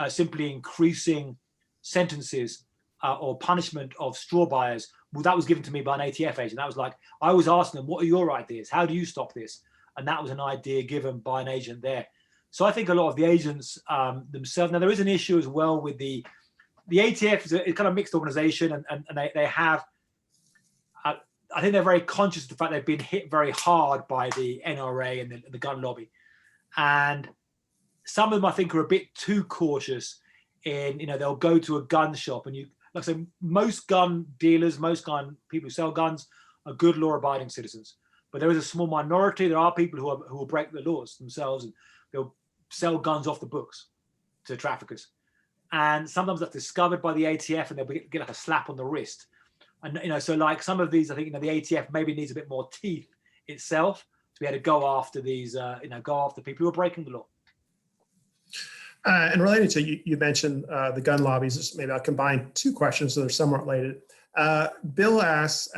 simply increasing sentences or punishment of straw buyers, well, that was given to me by an ATF agent. That was like, I was asking them, what are your ideas? How do you stop this? And that was an idea given by an agent there. So I think a lot of the agents themselves, now there is an issue as well with the ATF is a kind of mixed organization, and they have, I think they're very conscious of the fact they've been hit very hard by the NRA and the gun lobby. And some of them, I think, are a bit too cautious in, they'll go to a gun shop, and like I say, most gun dealers, most gun people who sell guns are good law-abiding citizens. But there is a small minority. There are people who will break the laws themselves, and they'll sell guns off the books to traffickers. And sometimes that's discovered by the ATF, and they'll get like a slap on the wrist. And so like some of these, I think the ATF maybe needs a bit more teeth itself to be able to go after these, go after people who are breaking the law. And related to you mentioned the gun lobbies. Maybe I'll combine two questions that are somewhat related. Bill asks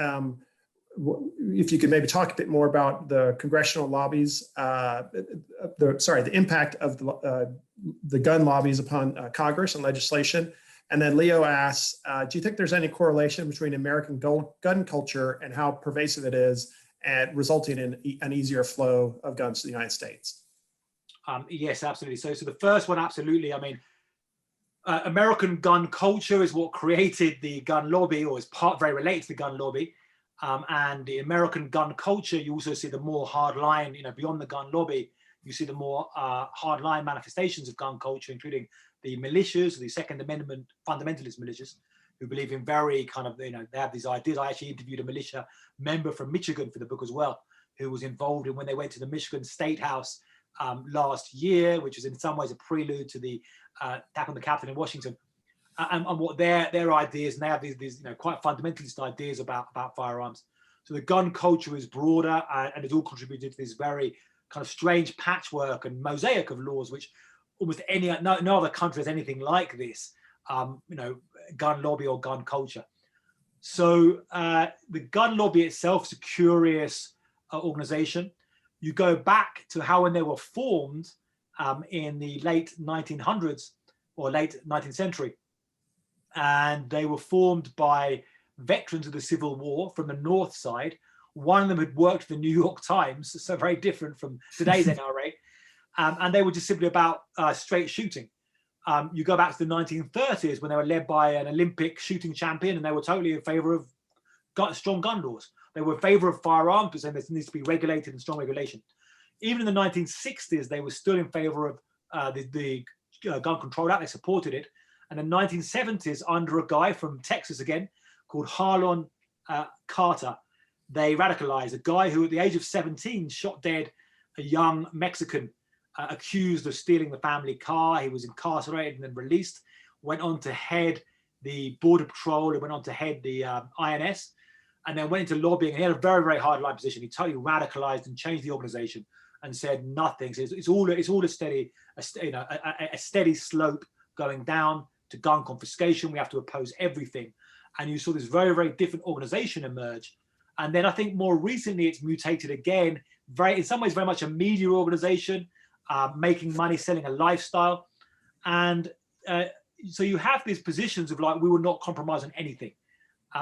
if you could maybe talk a bit more about the congressional lobbies, the impact of the gun lobbies upon Congress and legislation. And then Leo asks, do you think there's any correlation between American gun culture and how pervasive it is, and resulting in an easier flow of guns to the United States? Yes, absolutely. So the first one, absolutely. I mean, American gun culture is what created the gun lobby, or is very related to the gun lobby. And the American gun culture, you also see the more hardline, beyond the gun lobby, you see the more hardline manifestations of gun culture, including the militias, the Second Amendment fundamentalist militias, who believe in very kind of, they have these ideas. I actually interviewed a militia member from Michigan for the book as well, who was involved in when they went to the Michigan State House last year, which was in some ways a prelude to the attack on the Capitol in Washington, and what their ideas, and they have these quite fundamentalist ideas about firearms. So the gun culture is broader, and it's all contributed to this very kind of strange patchwork and mosaic of laws, which almost no other country has anything like this, gun lobby or gun culture. So the gun lobby itself is a curious organization. You go back to how when they were formed in the late 1900s or late 19th century, and they were formed by veterans of the Civil War from the North side. One of them had worked for the New York Times, so very different from today's NRA, and they were just simply about straight shooting. You go back to the 1930s when they were led by an Olympic shooting champion, and they were totally in favor of strong gun laws. They were in favor of firearms, but saying there needs to be regulated and strong regulation. Even in the 1960s, they were still in favor of the Gun Control Act. They supported it. And in the 1970s, under a guy from Texas again, called Ioan Carter, they radicalized a guy who at the age of 17 shot dead a young Mexican accused of stealing the family car. He was incarcerated and then released, went on to head the Border Patrol, and went on to head the INS, and then went into lobbying. And he had a very, very hard line position. He totally radicalized and changed the organization and said nothing. So it's all a steady, a steady slope going down to gun confiscation. We have to oppose everything. And you saw this very, very different organization emerge. And then I think more recently it's mutated again, in some ways very much a media organization, making money, selling a lifestyle. And so you have these positions of like, we will not compromise on anything.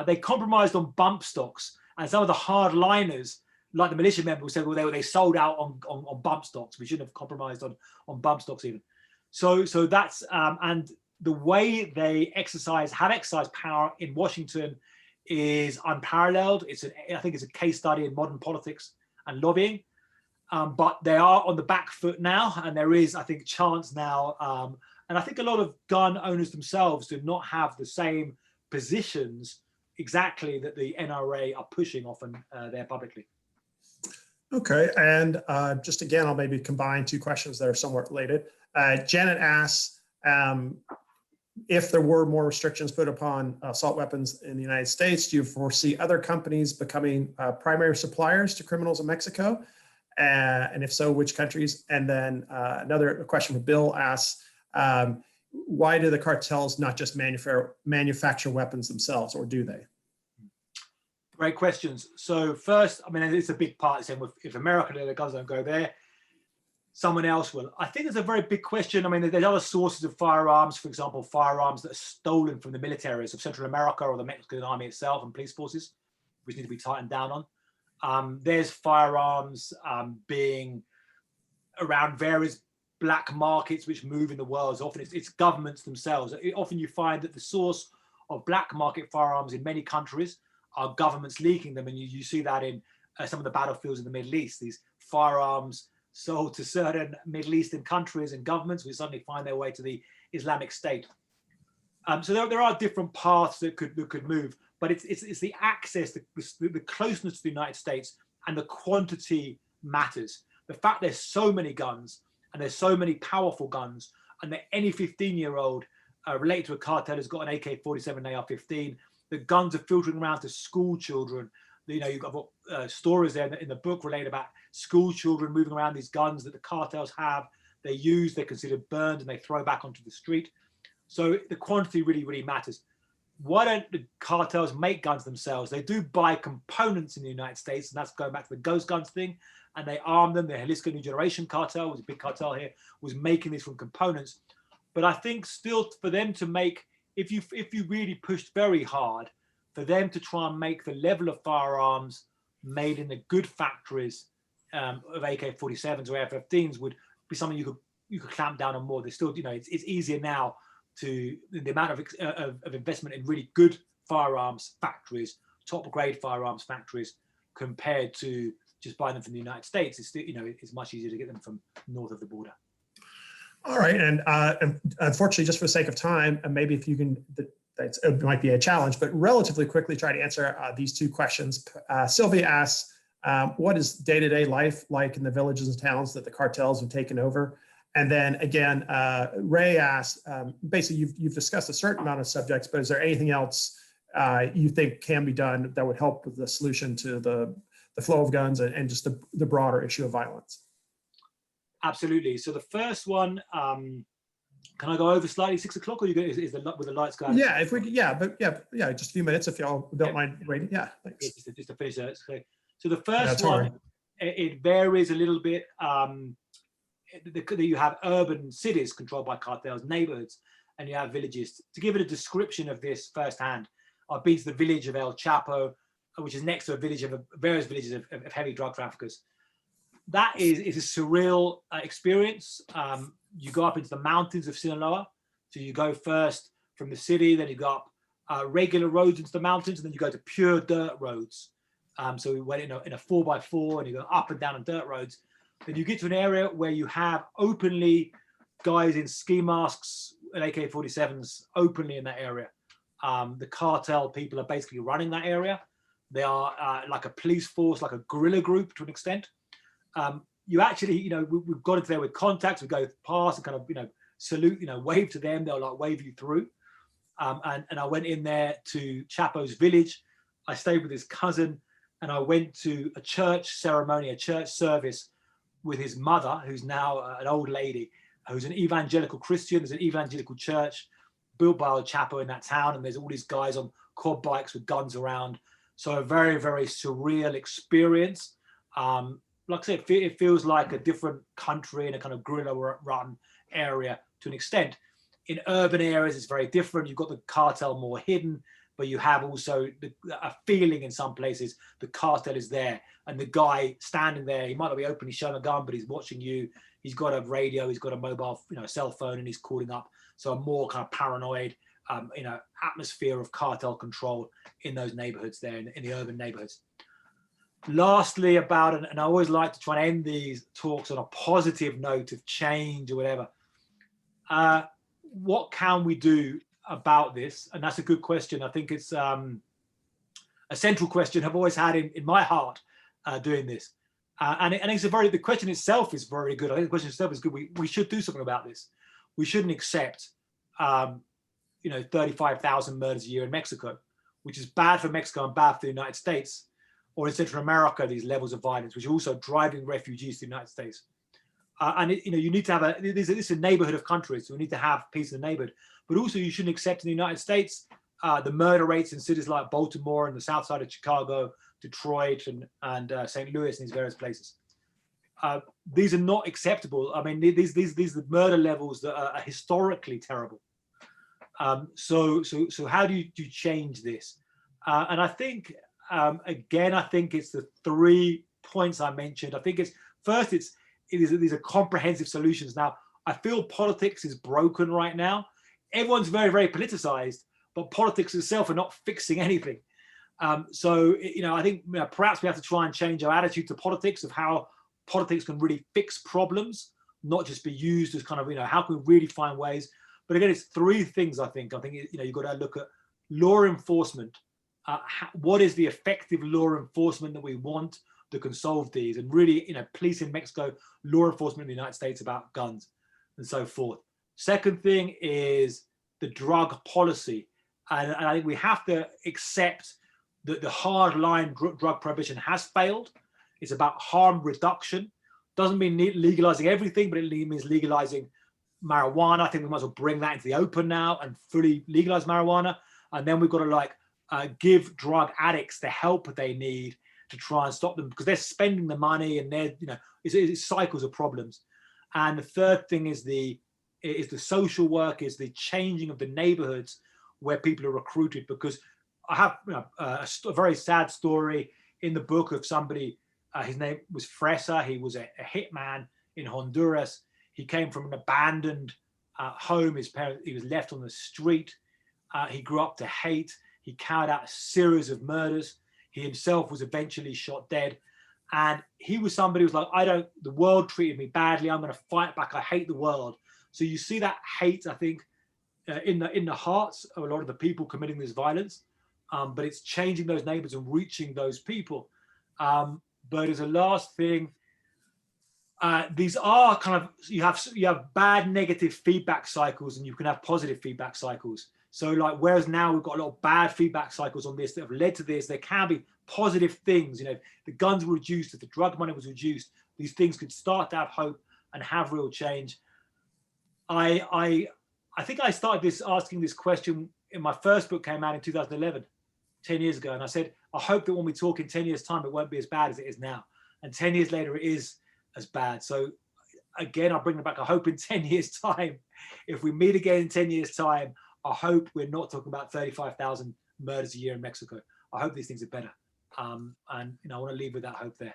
They compromised on bump stocks, and some of the hardliners, like the militia member, who said, well, they sold out on bump stocks. We shouldn't have compromised on bump stocks even. So that's, and the way they have exercised power in Washington is unparalleled. I think it's a case study in modern politics and lobbying. But they are on the back foot now, and there is, I think, chance now. And I think a lot of gun owners themselves do not have the same positions exactly that the NRA are pushing often there publicly. Okay, and just again, I'll maybe combine two questions that are somewhat related. Janet asks, if there were more restrictions put upon assault weapons in the United States, do you foresee other companies becoming primary suppliers to criminals in Mexico? And if so, which countries? And then another question from Bill asks, why do the cartels not just manufacture weapons themselves, or do they? Great questions. So first, I mean, it's a big part saying if America, the guns don't go there, someone else will. I think it's a very big question. I mean, there's other sources of firearms, for example, firearms that are stolen from the militaries of Central America or the Mexican army itself and police forces, which need to be tightened down on. There's firearms being around various black markets which move in the world. Often it's governments themselves. Often you find that the source of black market firearms in many countries are governments leaking them, and you see that in some of the battlefields in the Middle East. These firearms sold to certain Middle Eastern countries and governments will suddenly find their way to the Islamic State. So there are different paths that could move, but it's the access, the closeness to the United States, and the quantity matters. The fact there's so many guns and there's so many powerful guns, and that any 15-year-old related to a cartel has got an AK-47, AR-15. The guns are filtering around to school children. You know, you've got stories there in the book related about school children moving around these guns that the cartels have. They use, they're considered burned, and they throw back onto the street. So the quantity really, really matters. Why don't the cartels make guns themselves? They do buy components in the United States, and that's going back to the ghost guns thing, and they arm them. The Jalisco New Generation cartel, was a big cartel here, was making these from components. But I think still for them to make, if you really pushed very hard, for them to try and make the level of firearms made in the good factories of AK-47s or AR-15s would be something you could clamp down on more. There's still, you know, it's easier now to the amount of investment in really good firearms factories, top grade firearms factories, compared to just buying them from the United States. It's still, you know, it's much easier to get them from north of the border. All right, and unfortunately, just for the sake of time, and maybe if you can, it might be a challenge, but relatively quickly try to answer these two questions. Sylvia asks, what is day-to-day life like in the villages and towns that the cartels have taken over? And then again, Ray asks, basically you've discussed a certain amount of subjects, but is there anything else you think can be done that would help with the solution to the flow of guns and just the broader issue of violence? Absolutely. So the first one, can I go over slightly 6 o'clock, or with the lights going? Yeah, if we could, yeah, just a few minutes if y'all don't mind waiting. Yeah, thanks. Just to finish that. So the first one, it varies a little bit. You have urban cities controlled by cartels, neighborhoods, and you have villages. To give it a description of this firsthand, I've been to the village of El Chapo, which is next to a village of various villages of heavy drug traffickers. That is a surreal experience. You go up into the mountains of Sinaloa. So you go first from the city, then you go up regular roads into the mountains, and then you go to pure dirt roads. So we went in a 4x4, and you go up and down on dirt roads. Then you get to an area where you have openly guys in ski masks and AK-47s openly in that area. The cartel people are basically running that area. They are like a police force, like a guerrilla group to an extent. You actually, we've got into there with contacts. We go past and kind of, salute, wave to them. They'll like wave you through. And I went in there to Chapo's village. I stayed with his cousin, and I went to a church ceremony, a church service with his mother, who's now an old lady, who's an evangelical Christian. There's an evangelical church built by old Chapo in that town, and there's all these guys on quad bikes with guns around. So a very, very surreal experience. Like I said, it feels like a different country in a kind of guerrilla-run area to an extent. In urban areas, it's very different. You've got the cartel more hidden, but you have also a feeling in some places the cartel is there. And the guy standing there, he might not be openly showing a gun, but he's watching you. He's got a radio, he's got a mobile, cell phone, and he's calling up. So a more kind of paranoid, atmosphere of cartel control in those neighborhoods there, in the urban neighborhoods. Lastly, and I always like to try and end these talks on a positive note of change or whatever. What can we do about this? And that's a good question. I think it's a central question I've always had in my heart doing this. And it's the question itself is very good. I think the question itself is good. We should do something about this. We shouldn't accept, 35,000 murders a year in Mexico, which is bad for Mexico and bad for the United States, or in Central America, these levels of violence, which are also driving refugees to the United States. You need to have this is a neighborhood of countries, so we need to have peace in the neighborhood. But also, you shouldn't accept in the United States the murder rates in cities like Baltimore and the south side of Chicago, Detroit, and St. Louis, and these various places. These are not acceptable. I mean, these are the murder levels that are historically terrible. So how do you change this? And I think again, I think it's the 3 points I mentioned. I think these are comprehensive solutions. Now, I feel politics is broken right now. Everyone's very, very politicized, but politics itself are not fixing anything. I think perhaps we have to try and change our attitude to politics, of how politics can really fix problems, not just be used as kind of, how can we really find ways? But again, it's 3 things, I think. I think, you've got to look at law enforcement. What is the effective law enforcement that we want that can solve these? And really, police in Mexico, law enforcement in the United States about guns and so forth. Second thing is the drug policy. And I think we have to accept that the hard line drug prohibition has failed. It's about harm reduction. Doesn't mean legalizing everything, but it means legalizing marijuana. I think we might as well bring that into the open now and fully legalize marijuana. And then we've got to give drug addicts the help they need to try and stop them, because they're spending the money and it's cycles of problems. And the third thing is the social work, is the changing of the neighborhoods where people are recruited. Because I have a very sad story in the book of somebody. His name was Fresa. He was a hitman in Honduras. He came from an abandoned home. He was left on the street. He grew up to hate. He carried out a series of murders. He himself was eventually shot dead. And he was somebody who was like, the world treated me badly. I'm going to fight back. I hate the world. So you see that hate, I think, in the hearts of a lot of the people committing this violence. But it's changing those neighborhoods and reaching those people. But as a last thing, these are kind of, you have bad negative feedback cycles, and you can have positive feedback cycles. So whereas now we've got a lot of bad feedback cycles on this that have led to this, there can be positive things. If the guns were reduced, if the drug money was reduced, these things could start to have hope and have real change. I think I started asking this question in my first book, came out in 2011, 10 years ago. And I said, I hope that when we talk in 10 years time, it won't be as bad as it is now. And 10 years later, it is as bad. So again, I'll bring it back. I hope in 10 years time, if we meet again in 10 years time, I hope we're not talking about 35,000 murders a year in Mexico. I hope these things are better. And I want to leave with that hope there.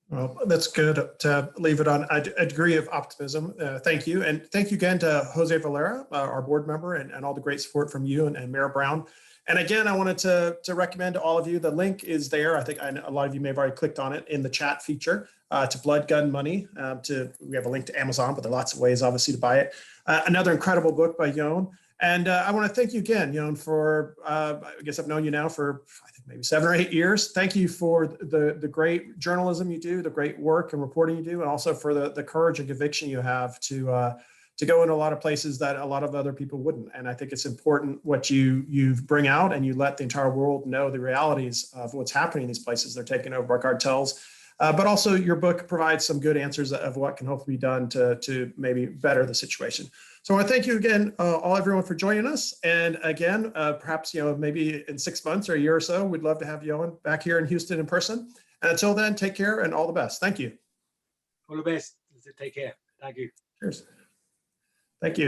Well, that's good to leave it on a degree of optimism. Thank you. And thank you again to Jose Valera, our board member, and all the great support from you and Mayor Brown. And again, I wanted to recommend to all of you, the link is there. I think a lot of you may have already clicked on it in the chat feature to Blood, Gun, Money. We have a link to Amazon, but there are lots of ways, obviously, to buy it. Another incredible book by Ioan. And I want to thank you again, Ioan, for, I guess I've known you now for, I think, maybe 7 or 8 years. Thank you for the great journalism you do, the great work and reporting you do, and also for the courage and conviction you have to go in a lot of places that a lot of other people wouldn't. And I think it's important what you bring out, and you let the entire world know the realities of what's happening in these places. They're taken over by cartels. But also your book provides some good answers of what can hopefully be done to maybe better the situation. So I want to thank you again, everyone, for joining us. And again, perhaps, maybe in 6 months or a year or so, we'd love to have Ioan back here in Houston in person. And until then, take care and all the best. Thank you. All the best. Take care. Thank you. Cheers. Thank you.